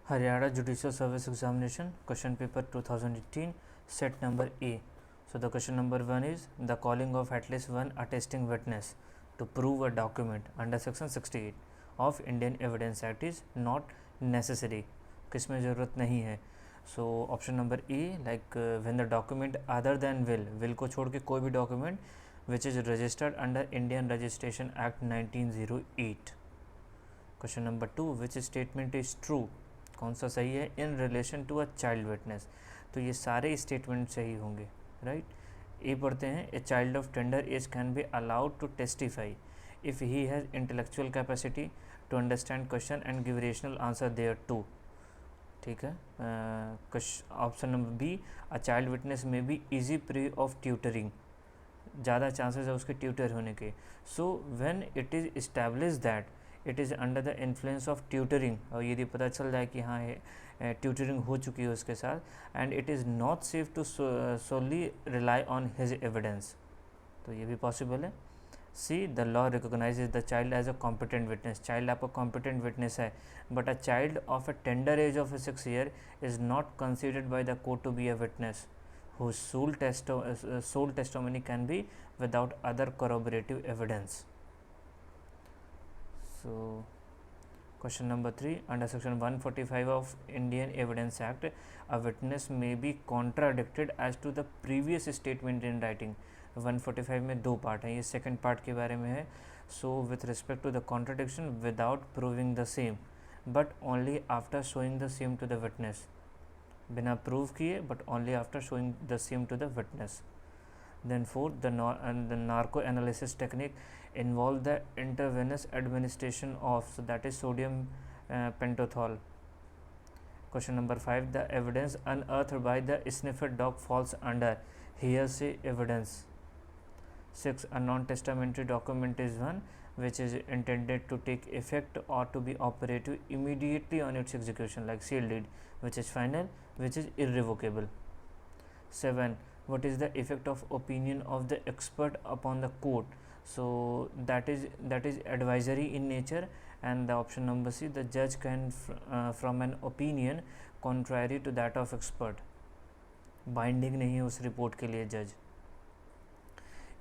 Haryana Judicial Service Examination, question paper 2018, set number A. So the question number 1 is the calling of at least one attesting witness to prove a document under section 68 of Indian Evidence Act is not necessary. किसमें ज़रूरत नहीं है. So option number A, like when the document other than will को छोड़ के कोई भी document which is registered under Indian Registration Act 1908. Question number 2, which statement is true, कौन सा सही है in relation to a child witness. तो ये सारे स्टेटमेंट सही होंगे, राइट. ए पढ़ते हैं, a child of tender age can be allowed to testify if he has intellectual capacity to understand question and give rational answer thereto. ठीक है. Option number B, a child witness में be easy prey of tutoring, ज़्यादा chances है उसके tutor होने के. So when it is establish that it is under the influence of tutoring, और यदि पता चल जाए कि हाँ ट्यूटरिंग हो चुकी है उसके साथ, and it is not safe to solely rely on his evidence, तो ये भी पॉसिबल है. See, the law recognizes the child as a competent witness, child आपका कॉम्पिटेंट विटनेस है, but a child of a tender age of 6 year is not considered by the court to be a witness whose sole testimony can be without other corroborative evidence. So question number 3, under section 145 of Indian Evidence Act, a witness may be contradicted as to the previous statement in writing. 145 में दो part हैं, ये second part के बारे में है. So with respect to the contradiction without proving the same but only after showing the same to the witness, बिना prove किए but only after showing the same to the witness. Then fourth, the narco analysis technique involve the intravenous administration of, so that is sodium pentothal. Question number 5, the evidence unearthed by the sniffer dog falls under hearsay evidence. 6, a non-testamentary document is one which is intended to take effect or to be operative immediately on its execution, like seal deed, which is final, which is irrevocable. 7, what is the effect of opinion of the expert upon the court? So that is advisory in nature, and the option number C, the judge can from an opinion contrary to that of expert, binding नहीं है उस report के लिए जज.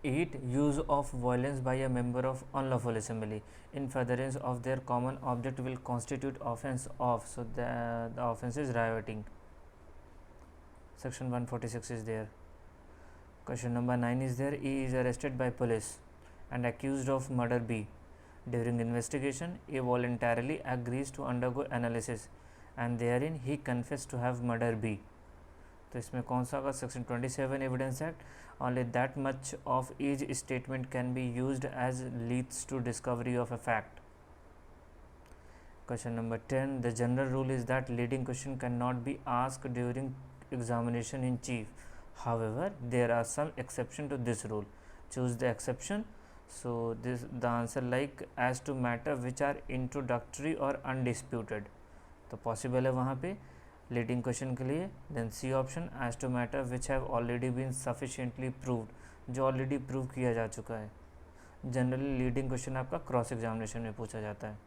8, use of violence by a member of unlawful assembly in furtherance of their common object will constitute offence of, so the offence is rioting. Section 146 is there. Question number 9 is there, E is arrested by police and accused of murder B. During investigation, A voluntarily agrees to undergo analysis and therein he confessed to have murdered B. तो इसमें कौन सा होगा? Section 27 evidence act. Only that much of each statement can be used as leads to discovery of a fact. Question number 10, the general rule is that leading question can not be asked during examination in chief. However there are some exception to this rule. Choose the exception. So this the answer like as to matter which are introductory or undisputed, तो possible है वहाँ पे leading question के लिए. Then C option, as to matter which have already been sufficiently proved, जो already prove किया जा चुका है. जनरली लीडिंग क्वेश्चन आपका क्रॉस एग्जामिनेशन में पूछा जाता है.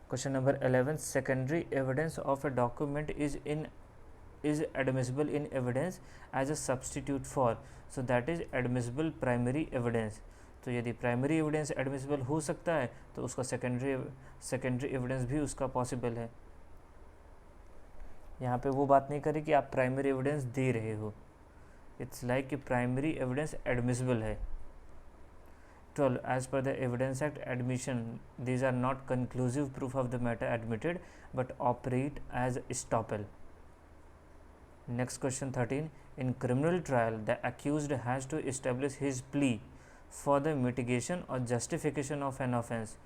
Question number 11, secondary evidence of a document is admissible in evidence as a substitute for, so that is admissible primary evidence. तो यदि प्राइमरी एविडेंस एडमिसिबल हो सकता है तो उसका सेकेंडरी एविडेंस भी उसका पॉसिबल है. यहाँ पे वो बात नहीं करें कि आप प्राइमरी एविडेंस दे रहे हो. इट्स लाइक कि प्राइमरी एविडेंस एडमिसिबल है. 12, as per the evidence act admission these are not conclusive proof of the matter admitted but operate as estoppel. Next question 13, in criminal trial the accused has to establish his plea for the mitigation और justification of an offence.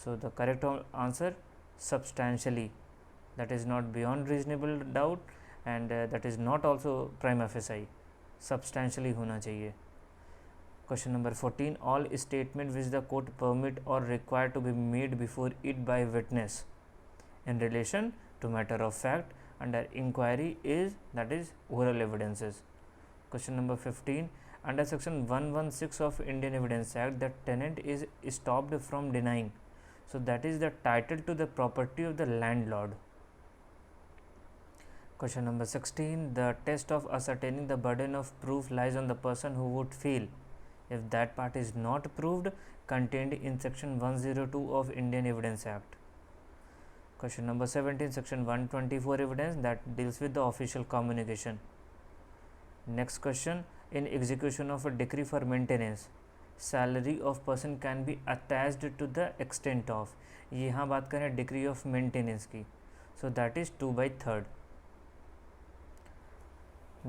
So the correct answer substantially, that is not beyond reasonable doubt and that is not also prima facie, substantially होना चाहिए. Question number 14, all statement which the court permit or require to be made before it by witness in relation to matter of fact under inquiry is, that is oral evidences. Question number 15, under section 116 of Indian Evidence Act, the tenant is stopped from denying So that is the title to the property of the landlord. Question number 16. The test of ascertaining the burden of proof lies on the person who would fail if that part is not proved contained in section 102 of Indian Evidence Act. Question number 17. Section 124 evidence that deals with the official communication. Next question. In execution of a decree for maintenance, salary of person can be attached to the extent of. यहाँ बात करें decree of maintenance की, so that is 2/3.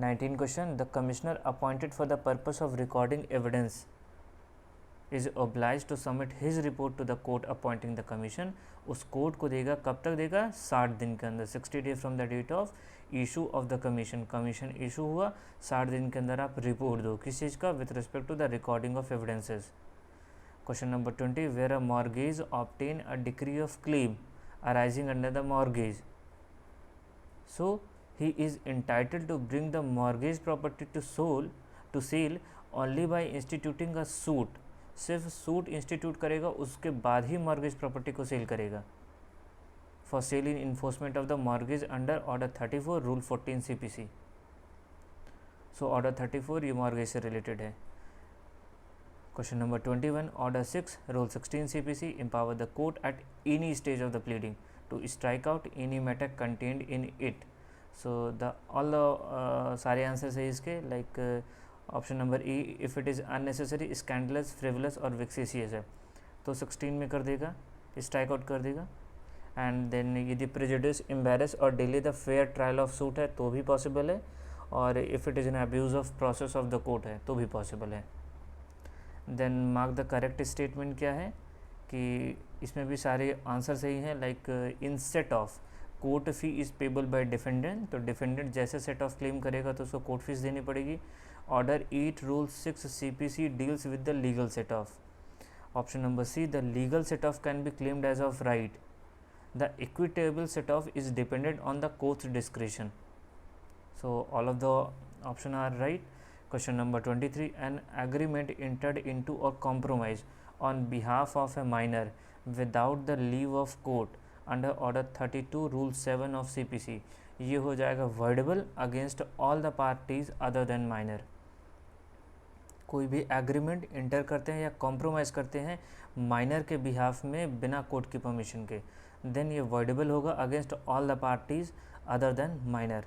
19 question. The commissioner appointed for the purpose of recording evidence is obliged to submit his report to the court appointing the commission. उस court को देगा, कब तक देगा? 60 दिन के अंदर, 60 days from the date of issue of the commission. Commission issue हुआ, 60 दिन के अंदर आप रिपोर्ट दो. किस चीज़ का? With respect to the recording of evidences. Question number 20. Where a mortgage obtain a decree of claim arising under the mortgage, so he is entitled to bring the mortgage property to sale only by instituting a suit. सिर्फ suit institute करेगा, उसके बाद ही mortgage property को cell करेगा. For sale in enforcement of the mortgage under order 34 rule 14 CPC. So order 34 ये mortgage से related है. Question number 21. Order 6 rule 16 CPC empower the court at any stage of the pleading to strike out any matter contained in it. So the all the सारे answers है इसके, like option number E, if it is unnecessary, scandalous, frivolous और विक्सेसियस है तो 16 में कर देगा, strike out कर देगा. एंड देन यदि prejudice, embarrass or delay the fair trial of suit है तो भी पॉसिबल है, और if it is an abuse of process of the court है तो भी पॉसिबल है. Then mark the correct statement क्या है कि इसमें भी सारे आंसर सही हैं. Like in set of court fee is payable by defendant, तो डिफेंडेंट जैसे सेट ऑफ क्लेम करेगा तो उसको कोर्ट फीस देनी पड़ेगी. Order 8 rule 6 CPC deals with the legal set off. Option number C, the legal set off can be claimed as of right. The equitable set off is dependent on the court's discretion. So all of the option are right. Question number 23. An agreement entered into और compromise on behalf of a minor without the leave of court under order 32 rule 7 of CPC, ये हो जाएगा voidable against all the parties other than minor. कोई भी agreement inter करते हैं या compromise करते हैं माइनर के बिहाफ में बिना कोर्ट की परमिशन के, देन ये वर्डेबल होगा against all the parties other than minor.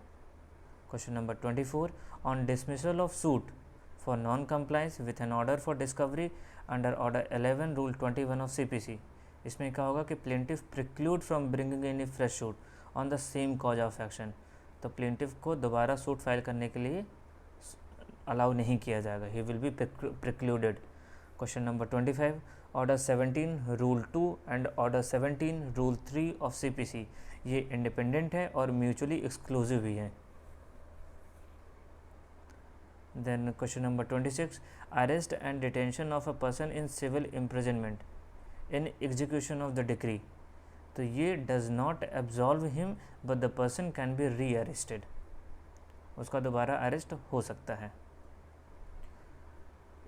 Question number 24. On dismissal of suit for non compliance with an order for discovery under order 11 rule 21 of CPC, इसमें क्या होगा कि plaintiff preclude from bringing any fresh suit on the same cause of action. तो plaintiff को दोबारा suit file करने के लिए अलाउ नहीं किया जाएगा, he will be precluded. Question number 25. Order 17 rule 2 and order 17 rule 3 of CPC, ये इंडिपेंडेंट है और म्यूचुअली एक्सक्लूसिव भी है. Then question number 26. Arrest and detention of a person in civil imprisonment in execution of the decree, तो ये does not absolve him but the person can be rearrested, उसका दोबारा arrest हो सकता है.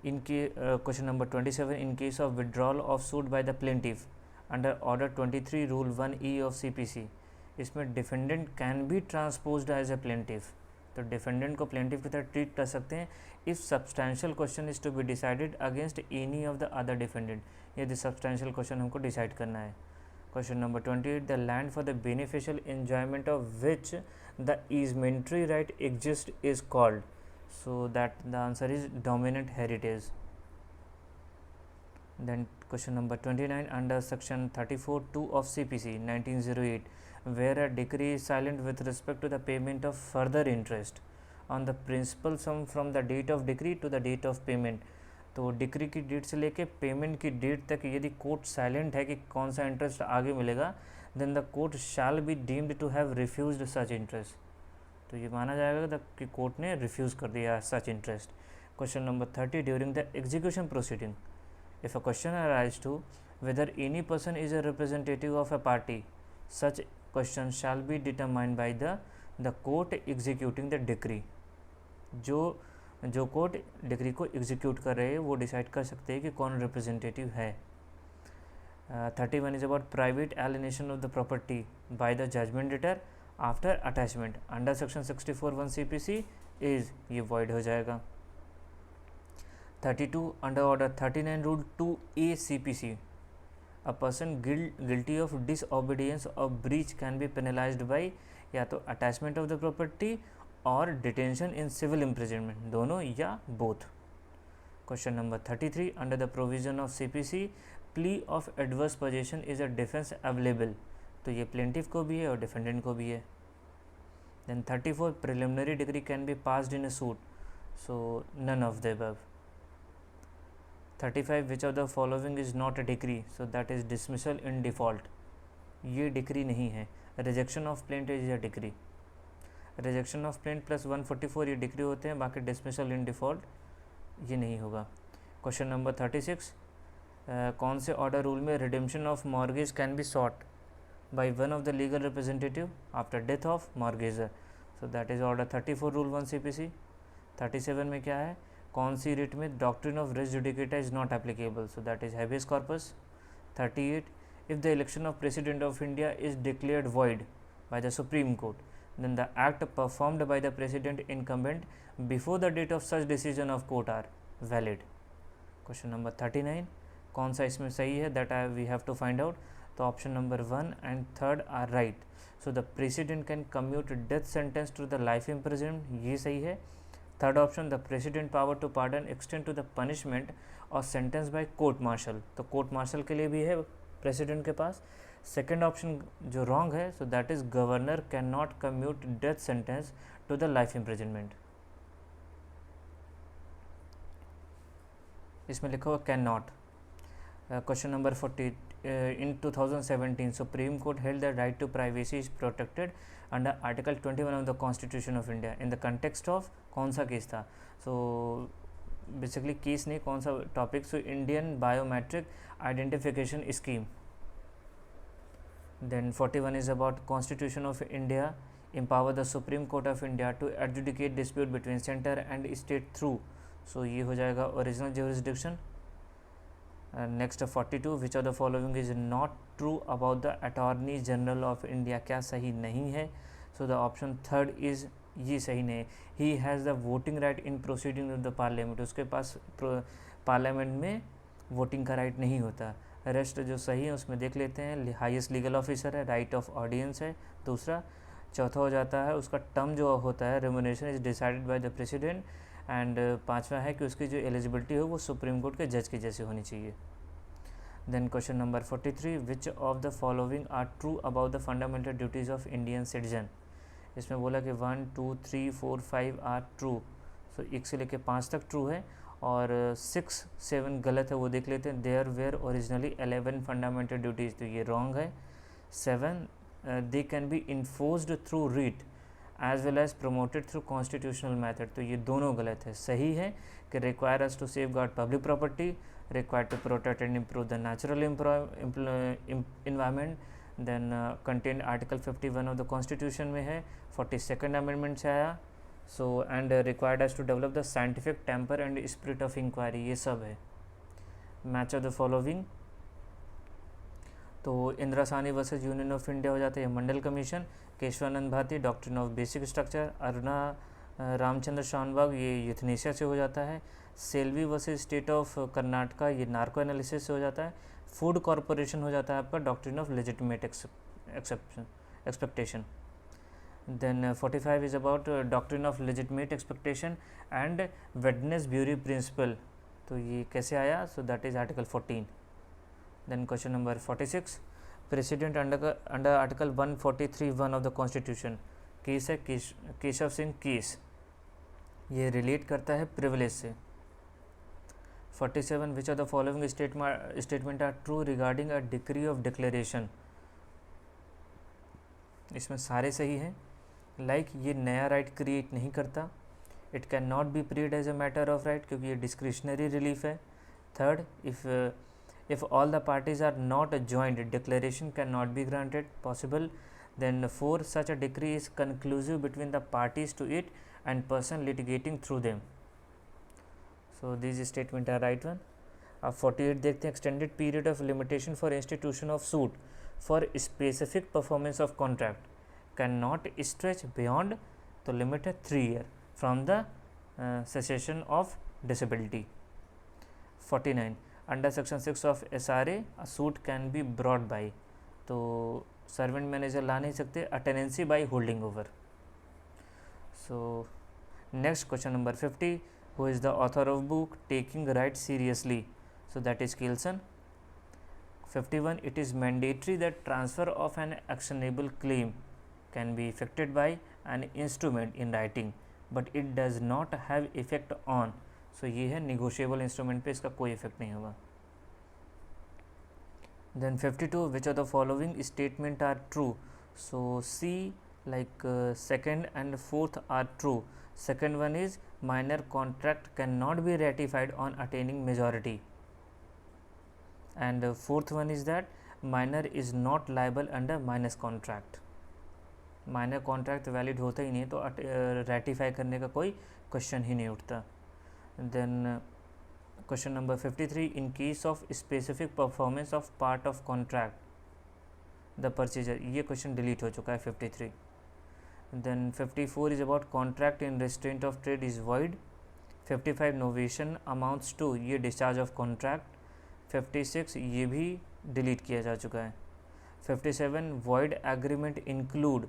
इनके question number 27. In case of withdrawal of suit by the plaintiff under order 23 rule 1E of CPC, इसमें defendant can be transposed as a plaintiff, तो defendant को plaintiff की तरह ट्रीट कर सकते हैं if substantial question is to be decided against any of the other defendant, यदि substantial question हमको डिसाइड करना है. Question number 28. The land for the beneficial enjoyment of which the easementary right exist is called, so that the answer is dominant heritage. Then question number 29. Under section 34(2) of CPC 1908, where a decree is silent with respect to the payment of further interest on the principal sum from the date of decree to the date of payment, तो decree की date से लेके payment की date तक यदि court silent है कि कौन सा इंटरेस्ट आगे मिलेगा, then the court shall be deemed to have refused such interest, तो ये माना जाएगा कि कोर्ट ने रिफ्यूज़ कर दिया such interest. Question number 30. During the execution proceeding, if a question arise to whether any person is a representative of a party, such question shall be determined by the court executing the decree. जो court decree को execute कर रहे हैं वो decide कर सकते हैं कि कौन रिप्रेजेंटेटिव है. 31 is about private alienation of the property by the judgment debtor after attachment under section 64(1) CPC is, ये void हो जाएगा. 32 under order 39 rule 2A CPC, a person guilty of disobedience or breach can be penalized by या तो attachment of the property और detention in civil imprisonment, दोनों या both. Question number 33 under the provision of CPC plea of adverse possession is a defense available, तो ये plaintiff को भी है और defendant को भी है. Then 34 preliminary decree can be passed in a suit, so none of the above. 35 which of the following is not a decree, so that is dismissal in default, ये डिक्री नहीं है. Rejection of plaint is a decree. Rejection of plaint plus 144 ये decree होते हैं, बाकी dismissal इन default ये नहीं होगा. क्वेश्चन नंबर 36 कौन से ऑर्डर रूल में redemption of mortgage can be sought by one of the legal representative after death of mortgager, so that is order 34 rule 1 CPC. 37 में क्या है, कौन सी रिट में doctrine of res judicata is not applicable, so that is habeas corpus. 38 if the election of President of India is declared void by the Supreme Court, then the act performed by the President incumbent before the date of such decision of court are valid. Question number 39 कौन सा इसमें सही है, that we have to find out. तो option number 1 and 3 are right. So the President can commute death sentence to the life imprisonment, ये सही है. Third option the president power to pardon extend to the punishment or sentence by court martial, तो court martial के लिए भी है president के पास. सेकेंड ऑप्शन जो रॉन्ग है, so that is governor can not commute death sentence to the life imprisonment. इसमें लिखा हुआ can not. Question number 40 in 2017 Supreme Court held that right to privacy is protected under Article 21 of the Constitution of India in the context of कौन सा case था, so basically case नहीं, कौन सा topic, so Indian biometric identification scheme. Then 41 is about constitution of India empower the Supreme Court of India to adjudicate dispute between center and state through, सो ये हो जाएगा original jurisdiction. Next 42 which of the following is not true about the attorney general of India, क्या सही नहीं है, so the option third is, ये सही नहीं. He has the voting right in proceeding of the parliament, उसके पास parliament में voting का राइट नहीं होता. रेस्ट जो सही है उसमें देख लेते हैं. हाईएस्ट लीगल ऑफिसर है, राइट ऑफ ऑडियंस है दूसरा. चौथा हो जाता है उसका टर्म जो होता है remuneration is decided by the president. And पांचवा है कि उसकी जो एलिजिबिलिटी हो वो सुप्रीम कोर्ट के जज की जैसी होनी चाहिए. Then question number 43 which of the following are true about the fundamental duties of Indian citizen. इसमें बोला कि 1 2 3 4 5 आर ट्रू, सो 1 से लेकर 5 तक ट्रू है और 6 7 गलत है, वो देख लेते हैं. There were originally 11 fundamental duties, तो ये रॉन्ग है. 7 they can be enforced through writ as well as promoted through constitutional method, तो ये दोनों गलत है. सही है कि require us to safeguard public property, require to protect and improve the natural environment. Then content article 51 of the constitution में है, 42nd अमेंडमेंट से आया. So and required us to develop the scientific temper and spirit of inquiry, ये सब है. Match of the following, तो Indira Sawhney versus union of India हो जाता है Mandal commission. Kesavananda Bharati doctrine of basic structure. Aruna Ramachandra Shanbaug ये यूथनेशिया से हो जाता है. Selvi versus state of Karnataka ये नार्को एनालिसिस से हो जाता है. फूड कॉरपोरेशन हो जाता है आपका doctrine of legitimate expectation. Then 45 is about doctrine of legitimate expectation and Wednesbury principle, तो ये कैसे आया, so that is article 14. Then question number 46 president under article 143(1) of the constitution. Case है Keshav Singh case, ये रिलेट करता है privilege से. 47 which of the following statement are true regarding a decree of declaration. इसमें सारे सही हैं. लाइक ये नया राइट क्रिएट नहीं करता. It can not be prayed as a matter of right क्योंकि ये डिस्क्रिशनरी रिलीफ है. Third, if all the parties are not joined, declaration cannot be granted possible. Then 4, such a decree is conclusive between the parties to it and person litigating through them. So these statements are right one. अब 48 देखते हैं, extended period of limitation for institution of suit for specific performance of contract can not stretch beyond, तो limit है 3 year from the cessation of disability. 49 under section 6 of SRA a suit can be brought by, तो servant manager ला नहीं सकते, a tenancy by holding over. So next question number 50, who is the author of book taking right seriously, so that is Kielson. 51 it is mandatory that transfer of an actionable claim can be effected by an instrument in writing but it does not have effect on, so ये है negotiable instrument पे इसका कोई effect नहीं होगा. Then 52 which of the following statement are true, so C like second and fourth are true. Second one is minor contract cannot be ratified on attaining majority, and fourth one is that minor is not liable under minus contract. Minor contract valid होता ही नहीं तो ratify करने का कोई question ही नहीं उठता. Then question number 53, in case of specific performance of part of contract the purchaser, ये क्वेश्चन डिलीट हो चुका है 53. Then 54 is about contract in restraint of trade is void. 55 novation amounts to, ये डिस्चार्ज ऑफ कॉन्ट्रैक्ट. 56 ये भी delete किया जा चुका है. 57 वॉइड एग्रीमेंट इंक्लूड,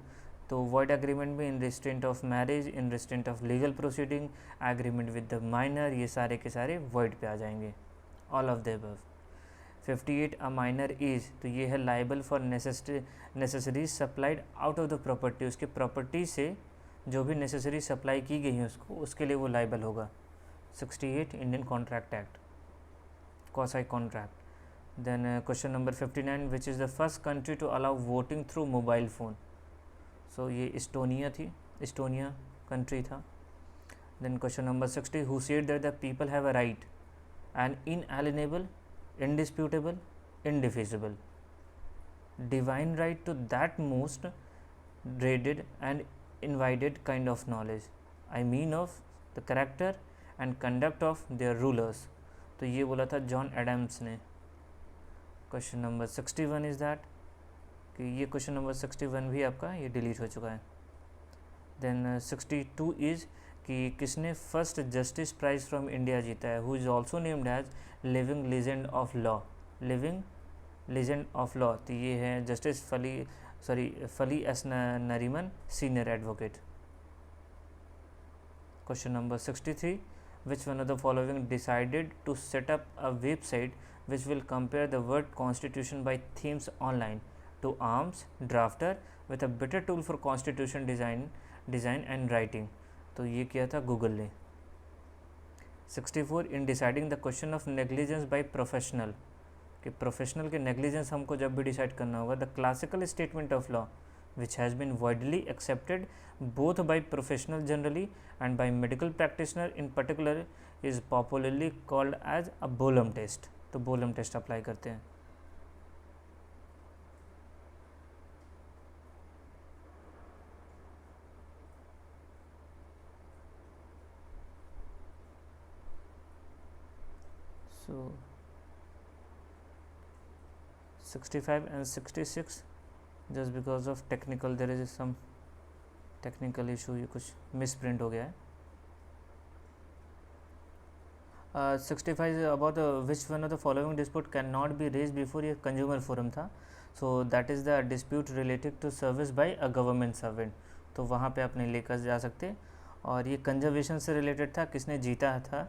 तो वॉइड एग्रीमेंट में in restraint of marriage, in restraint of legal proceeding, agreement with the minor, ये सारे के सारे वॉइड पे आ जाएंगे, all of the above. 58 a minor is, तो ये है liable for necessaries supplied out of the property, उसके प्रॉपर्टी से जो भी नेसेसरी सप्लाई की गई है उसको, उसके लिए वो लाइबल होगा. 68 Indian contract act, quasi contract. Then question number 59, which is the first country to allow voting through mobile phone, so ये इस्टोनिया थी, इस्टोनिया कंट्री था. Then question number 60, who said that the people have a right, an inalienable, indisputable, indefeasible, divine right to that most dreaded and invited kind of knowledge, I mean of the character and conduct of their rulers, तो ये बोला था John Adams ने. Question number 61 is that, कि ये question number 61 भी आपका ये डिलीट हो चुका है. देन 62 इज़ कि किसने first justice prize from India जीता है, who is also named as living legend of law, living legend of law, तो ये है justice Fali S Nariman, senior advocate. Question number 63, which one of the following decided to set up a website which will compare the word constitution by themes online to arms drafter with a better tool for constitution design and writing, तो ये किया था Google ने. 64 in deciding the question of negligence by professional, कि professional के negligence हमको जब भी डिसाइड करना होगा, the classical statement of law which has been widely accepted both by professional generally and by medical practitioner in particular is popularly called as a Bolam test, तो Bolam test apply करते हैं. So 65 and 66 just because of technical, there is some technical issue, ये कुछ misprint हो गया है. 65 is about which one of the following dispute cannot be raised before a consumer forum था, so that is the dispute related to service by a government servant, तो वहाँ पे आप नहीं लेकर जा सकते. और ये कंजर्वेशन से रिलेटेड था, किसने जीता था,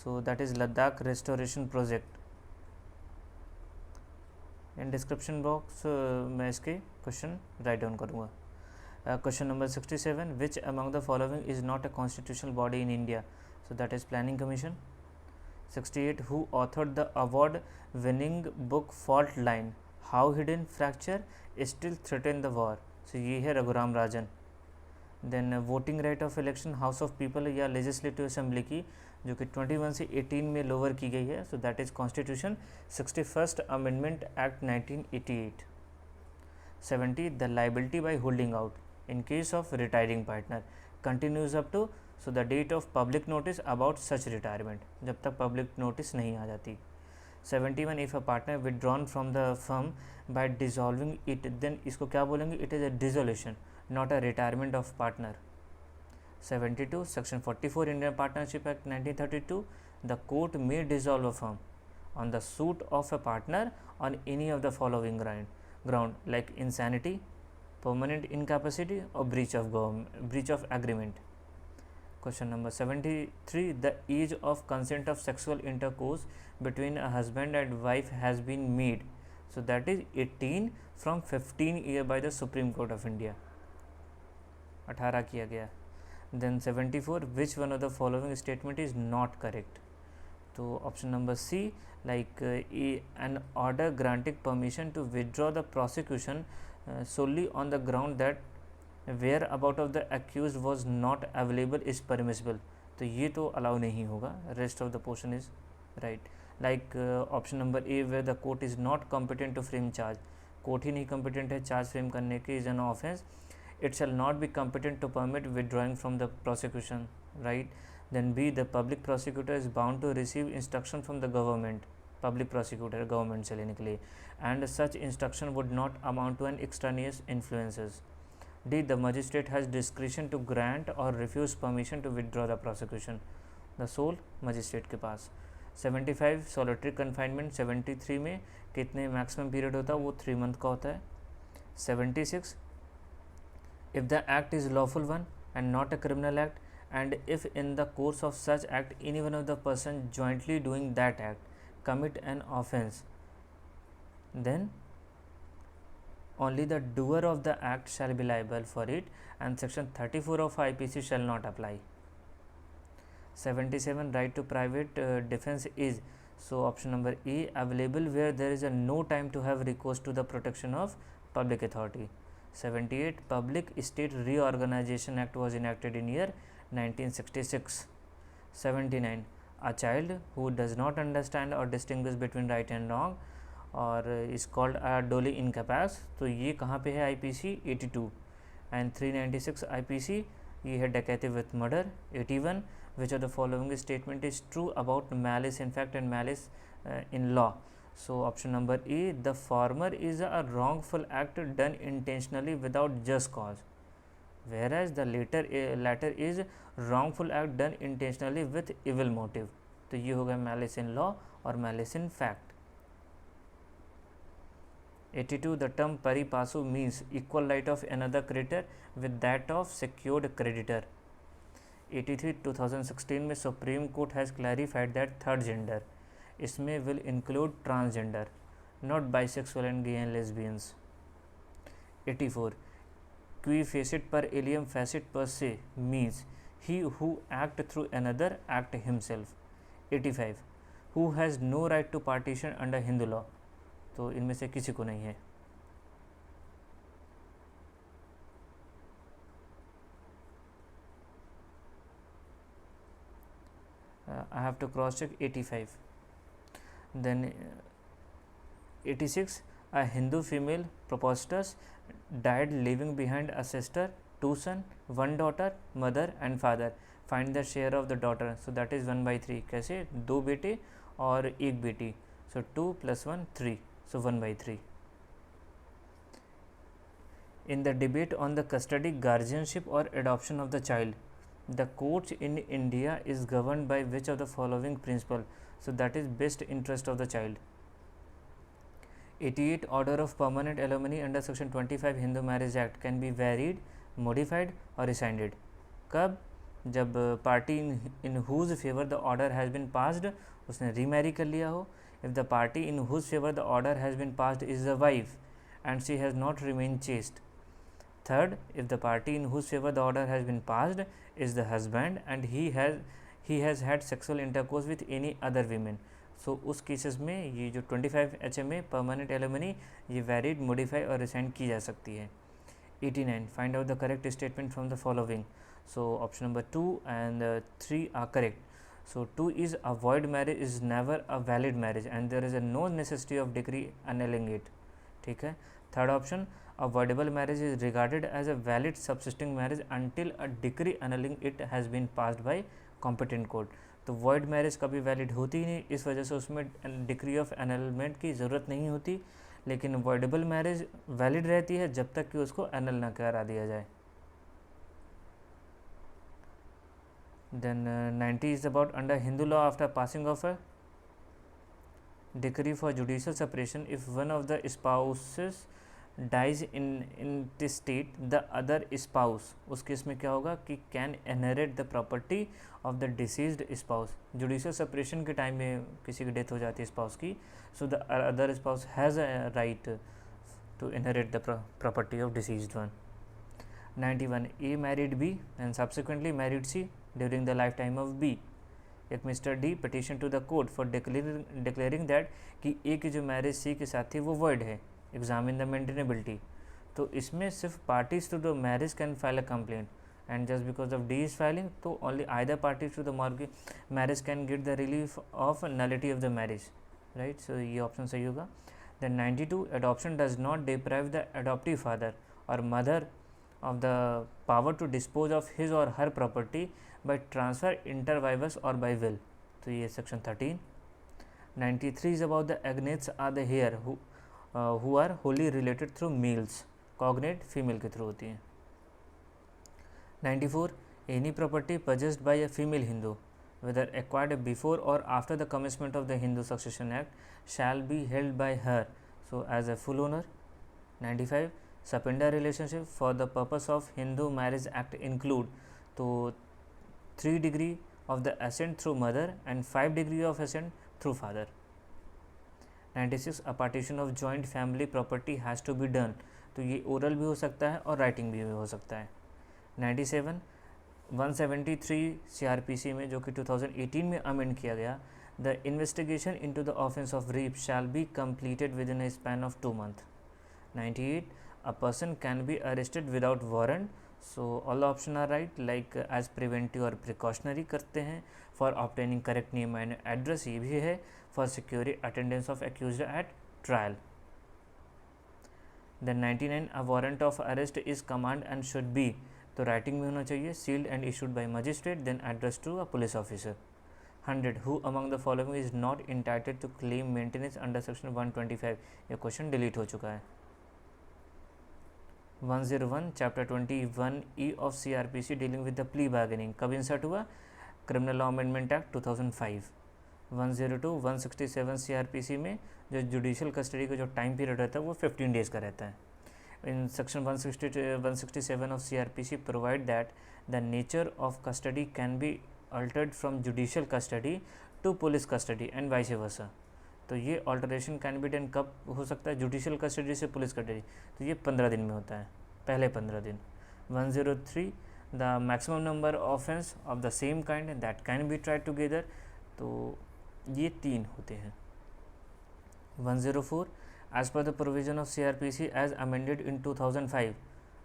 सो that is Ladakh restoration project. In description box मैं इसके क्वेश्चन राइट डाउन करूँगा. Question number 67, which among the following is not a constitutional body in India, so that is planning commission. 68, who authored the award winning book Fault Line, How Hidden Fracture Still Threaten the War, so ये है Raghuram Rajan. Then voting right of election house of people या legislative assembly की, जो कि 21 से 18 में lower की गई है, so that is constitution 61st amendment act 1988. 70, the liability by holding out in case of retiring partner continues up to so the date of public notice about such retirement, जब तक पब्लिक नोटिस नहीं आ जाती. 71 if a partner withdrawn from the firm by dissolving it, then इसको क्या बोलेंगे, it is a dissolution, not a retirement of partner. 72 section 44 Indian Partnership Act 1932, the court may dissolve a firm on the suit of a partner on any of the following ground like insanity, permanent incapacity or breach of agreement. Question number 73, the age of consent of sexual intercourse between a husband and wife has been made, so that is 18 from 15 year by the Supreme Court of India. 18 किया गया. Then 74, which one of the following statement is not correct? So option number C, like an order granting permission to withdraw the prosecution solely on the ground that whereabout of the accused was not available is permissible. तो ये तो allow नहीं होगा. Rest of the portion is right. Like option number A, where the court is not competent to frame charge. Court ही नहीं competent है charge frame करने के, is an offence. It shall not be competent to permit withdrawing from the prosecution, right? Then B, the public prosecutor is bound to receive instruction from the government, public prosecutor government से लेने के लिए, and such instruction would not amount to an extraneous influences. D, the magistrate has discretion to grant or refuse permission to withdraw the prosecution, the sole magistrate के पास. 75 solitary confinement. 73 में कितने maximum period होता है, वो 3 month का होता है. 76, if the act is lawful one and not a criminal act, and if in the course of such act any one of the person jointly doing that act commit an offence, then only the doer of the act shall be liable for it, and section 34 of IPC shall not apply. 77, right to private defense is, so option number A, available where there is a no time to have recourse to the protection of public authority. 78, Public Estate Reorganization Act was enacted in year 1966. 79, a child who does not understand or distinguish between right and wrong और is called a डोली इनकैपेस. तो ये कहाँ पे है IPC 82. And 396 IPC ये है डकैती with murder. 81, which of the following statement is true about malice in fact and malice in law? So option number A, the former is a wrongful act done intentionally without just cause, whereas the latter is wrongful act done intentionally with evil motive. तो ये होगा malice in law और malice in fact. 82, the term pari passu means equal right of another creditor with that of secured creditor. 83, 2016 में supreme court has clarified that third gender, इसमें will include transgender, not bisexual and gay and lesbians. 84, qui facit per alium facit per se means he who act through another act himself. 85, who has no right to partition under Hindu law, तो इनमें से किसी को नहीं है. I have to cross check 85. Then 86, a Hindu female propositus died leaving behind a sister, 2 sons, 1 daughter, mother and father. Find the share of the daughter, so that is 1/3. कैसे, 2 बेटे और 1 बेटी, so 2 + 1 3, so 1/3. In the debate on the custody, guardianship or adoption of the child, the courts in India is governed by which of the following principle? So that is best interest of the child. 88, order of permanent alimony under section 25 Hindu Marriage Act can be varied, modified or rescinded. कब? जब party in whose favor the order has been passed उसने remarry कर लिया हो. If the party in whose favor the order has been passed is the wife and she has not remained chaste. Third, if the party in whose favor the order has been passed is the husband and he has had sexual intercourse with any other women. So उस cases में ये जो 25 HMA permanent alimony ये varied, modify और rescind की जा सकती है. 89, find out the correct statement from the following. So option number 2 and 3 are correct. So 2 is a void marriage is never a valid marriage and there is a no necessity of decree annulling it. ठीक है. Third option, a voidable marriage is regarded as a valid subsisting marriage until a decree annulling it has been passed by competent court. तो void marriage कभी valid होती ही नहीं, इस वजह से उसमें डिक्री ऑफ एनलमेंट की ज़रूरत नहीं होती, लेकिन वॉइडेबल मैरिज वैलिड रहती है जब तक कि उसको एनल ना करा दिया जाए। Then 90 is about under Hindu law after passing of a decree for judicial separation, if one of the spouses dies in this state, the other spouse, उस केस में क्या होगा कि can inherit the property of the deceased spouse. Judicial separation के time में किसी की death हो जाती है स्पाउस की, so the other spouse has a right to inherit the property of deceased one. 91 A married B and subsequently married C during the life time of B. एक mister D petition to the court for declaring that कि ए की जो marriage सी के साथ थी वो word है, examine the maintainability. तो इसमें सिर्फ parties to the marriage can file a complaint, and just because of D is filing तो only either parties to the marriage can get the relief of nullity of the marriage, right. So ये option सही होगा। Then 92 adoption does not deprive the adoptive father और mother of the power to dispose of his or her property by transfer inter vivus or by will, तो ये section 13। 93 is about the agnates are the heir who are wholly related through males, cognate female के through होती है। 94 any property possessed by a female Hindu whether acquired before or after the commencement of the Hindu Succession Act shall be held by her so as a full owner। 95 Sapinda relationship for the purpose of Hindu Marriage Act include तो 3 degree of the ascent through mother and 5 degree of ascent through father। 96 a partition of joint family property has to be done, तो ये oral भी हो सकता है और writing भी हो सकता है। 97 173 CRPC में जो कि 2018 में अमेंड किया गया, the investigation into the offence of rape shall be completed within a span of 2 months। 98 a person can be arrested without warrant, so all option are right, like as preventive और precautionary करते हैं, for obtaining correct name and address ये भी है, for securing attendance of accused at trial। then 99 a warrant of arrest is command and should be, तो writing में होना चाहिए, sealed and issued by magistrate then addressed to a police officer। 100 who among the following is not entitled to claim maintenance under section 125, ये question delete हो चुका है। 101 chapter 21E of CRPC dealing with the plea bargaining कब insert हुआ, criminal law amendment act 2005। 102 167 CRPC में जो judicial custody का जो टाइम पीरियड रहता है वो 15 डेज़ का रहता है। In section 167 of CRPC provide that the nature of custody can be altered from judicial custody to police custody and vice versa. तो ये ऑल्टरेशन कैन बी डन कब हो सकता है, जुडिशियल कस्टडी से पुलिस कस्टडी, तो ये 15 दिन में होता है, पहले 15 दिन। 103 the maximum number offence of the same kind that can be tried together, तो ये 3 होते हैं। 104 as per the provision of CRPC as amended in 2005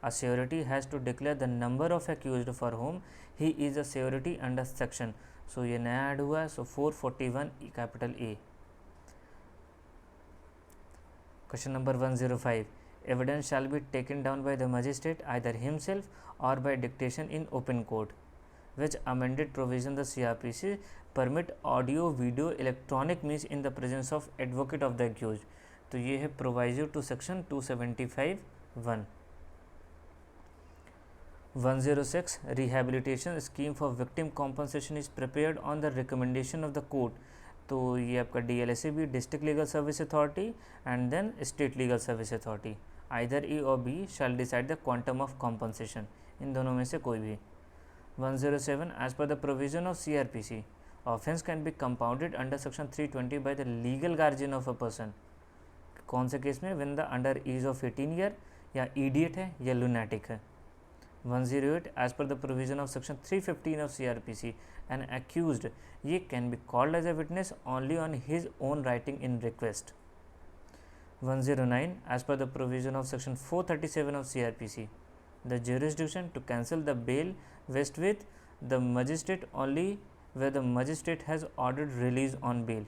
a surety has to declare the number of accused for whom he is a surety under section, so ये नया add हुआ है, so 441 capital A। Question number 105 evidence shall be taken down by the magistrate either himself or by dictation in open court, which amended provision the CRPC permit audio video electronic means in the presence of advocate of the accused, तो ये है proviso to section 275(1). 106 rehabilitation scheme for victim compensation is prepared on the recommendation of the court, तो ये आपका DLSA भी district legal service authority and then state legal service authority, either E और B shall decide the quantum of compensation, इन दोनों में से कोई भी। 107 as per the provision of CRPC offence can be compounded under section 320 by the legal guardian of a person, कौन से case में, when the under age of 18 year या इडियट है या लुनेटिक है। 108 as per the provision of section 315 of CRPC an accused ये can be called as a witness only on his own writing in request. 109 as per the provision of section 437 of CRPC the jurisdiction to cancel the bail vest with the magistrate only where the magistrate has ordered release on bail,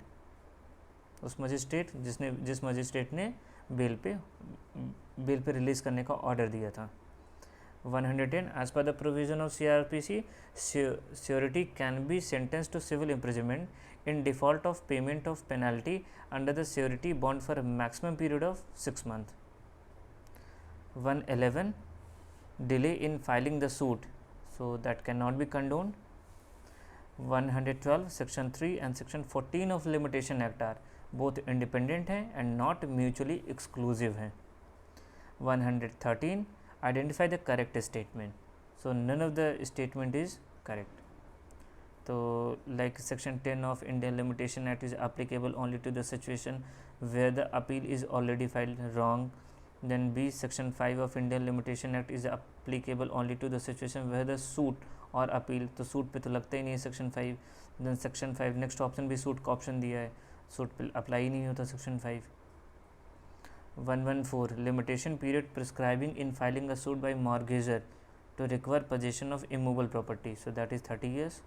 उस magistrate जिस magistrate ने bail पे release करने का order दिया था। 110 as per the provision of CRPC, surety can be sentenced to civil imprisonment in default of payment of penalty under the surety bond for a maximum period of 6 months. 111 delay in filing the suit, so that cannot be condoned. 112 section 3 and section 14 of limitation act are both independent हैं and not mutually exclusive हैं. 113 identify the correct statement, so none of the statement is correct. So like section 10 of Indian Limitation Act is applicable only to the situation where the appeal is already filed, wrong. Then B, section 5 of Indian Limitation Act is applicable only to the situation where the suit और appeal, तो suit पे तो लगता ही नहीं है section 5. Then section 5 next option भी suit का ऑप्शन दिया है, सूट पे अप्लाई ही नहीं होता section 5. 114 limitation period prescribing in filing a suit by mortgagor to recover possession of immovable property, so that is 30 years.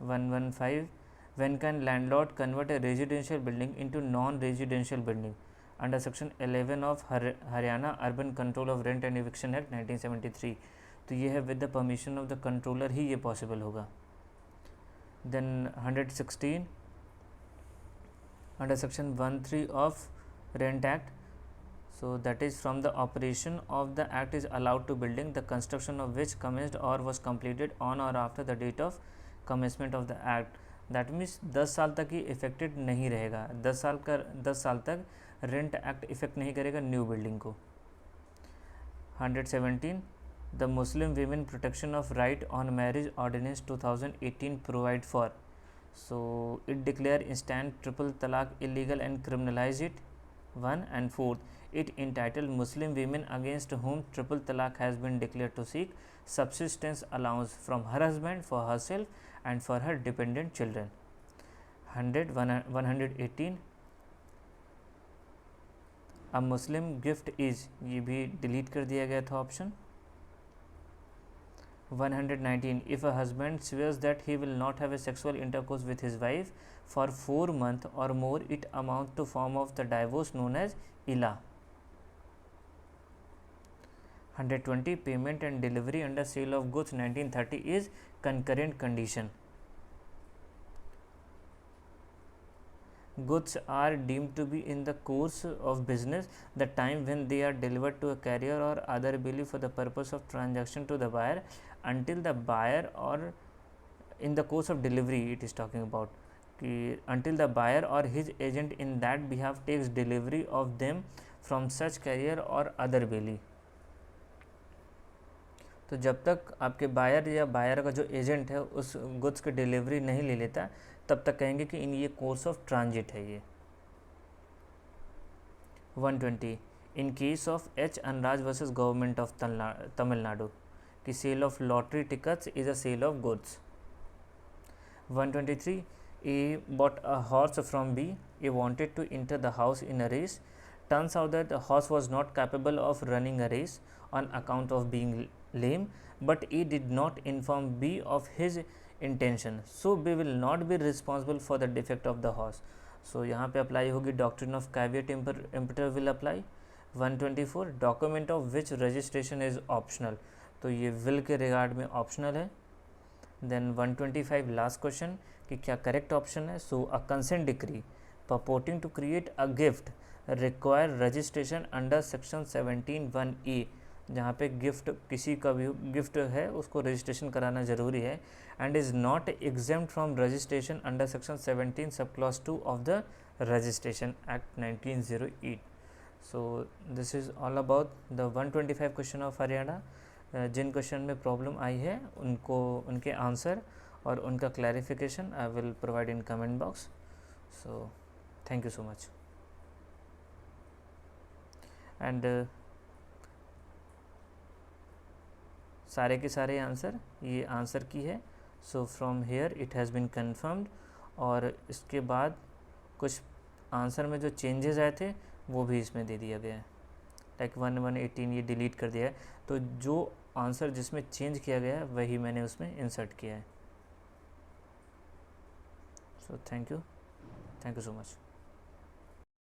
115 when can landlord convert a residential building into non-residential building under section 11 of Haryana urban control of rent and eviction act 1973. तो ये है with the permission of the controller ही ये possible होगा. Then 116 under section 13 of rent act, so that is from the operation of the act is allowed to building the construction of which commenced or was completed on or after the date of commencement of the act. that means 10 साल तक ही affected नहीं रहेगा, 10 साल तक rent act effect नहीं करेगा new building को. 117 the Muslim women protection of right on marriage ordinance 2018 provide for, so it declare instant triple talaq illegal and criminalise it. 1 and 4 it entitled Muslim women against whom triple talaq has been declared to seek subsistence allowance from her husband for herself and for her dependent children. 118 a Muslim gift is, ये भी delete कर दिया गया था option. 119 if a husband swears that he will not have a sexual intercourse with his wife for 4 months or more, it amounts to form of the divorce known as ILA. 120 payment and delivery under sale of goods 1930 is concurrent condition. Goods are deemed to be in the course of business the time when they are delivered to a carrier or other bailee for the purpose of transaction to the buyer until the buyer, or in the course of delivery it is talking about, until the buyer or his agent in that behalf takes delivery of them from such carrier or other bailee. तो जब तक आपके buyer या buyer का जो agent है उस goods की डिलीवरी नहीं ले लेता तब तक कहेंगे कि इन ये कोर्स ऑफ ट्रांजिट है ये. 120 in case of H Anraj versus government of Tamil Nadu कि sale of lottery tickets is a sale of goods. 123 A bought a horse from B, A wanted to enter the house in a race, turns out that the horse was not capable of running a race on account of being lame, but he did not inform B of his intention, so B will not be responsible for the defect of the horse. So यहाँ पे apply होगी doctrine of caveat emptor will apply. 124 document of which registration is optional, तो ये will के regard में optional है. Then 125 last question कि क्या करेक्ट ऑप्शन है. So a consent decree purporting to create a gift require registration under section 17(1)(e), जहाँ पे गिफ्ट किसी का भी गिफ्ट है उसको रजिस्ट्रेशन कराना ज़रूरी है, and is not exempt from registration under section 17 sub clause 2 of the registration act 1908. So this is all about the 125 question of Haryana. जिन क्वेश्चन में प्रॉब्लम आई है उनको उनके आंसर और उनका clarification I will provide in comment box. So thank you so much. And सारे के सारे आंसर ये आंसर की है. So from here it has been confirmed, और इसके बाद कुछ आंसर में जो चेंजेस आए थे वो भी इसमें दे दिया गया है. लाइक 118 ये डिलीट कर दिया है, तो जो आंसर जिसमें चेंज किया गया है वही मैंने उसमें इंसर्ट किया है. सो थैंक यू सो मच.